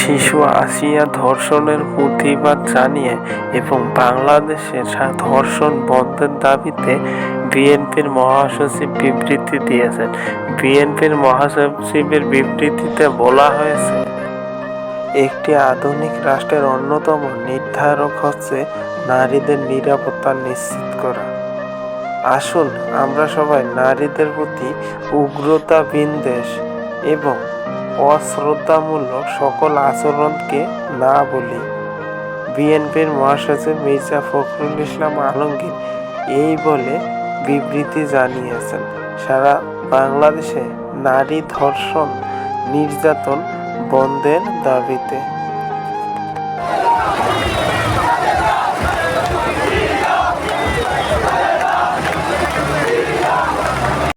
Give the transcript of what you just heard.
শিশু আসিয়া ধর্ষণের প্রতিবাদ জানিয়ে এবং বাংলাদেশে ধর্ষণ বন্ধের দাবিতে বিএনপির মহাসচিব বিবৃতি দিয়েছেন। বিএনপির মহাসচিবের বিবৃতিতে বলা হয়েছে, একটি আধুনিক রাষ্ট্রের অন্যতম নির্ধারক হচ্ছে নারীদের নিরাপত্তা নিশ্চিত করা। আসুন আমরা সবাই নারীদের প্রতি উগ্রতা, বিদ্বেষ এবং অশ্রদ্ধামূলক সকল আচরণকে না বলি। বিএনপির মহাসচিব মির্জা ফখরুল ইসলাম আলমগীর এই বলে বিবৃতি জানিয়েছেন। সারা বাংলাদেশে নারী ধর্ষণ, নির্যাতন বন্ধের দাবিতে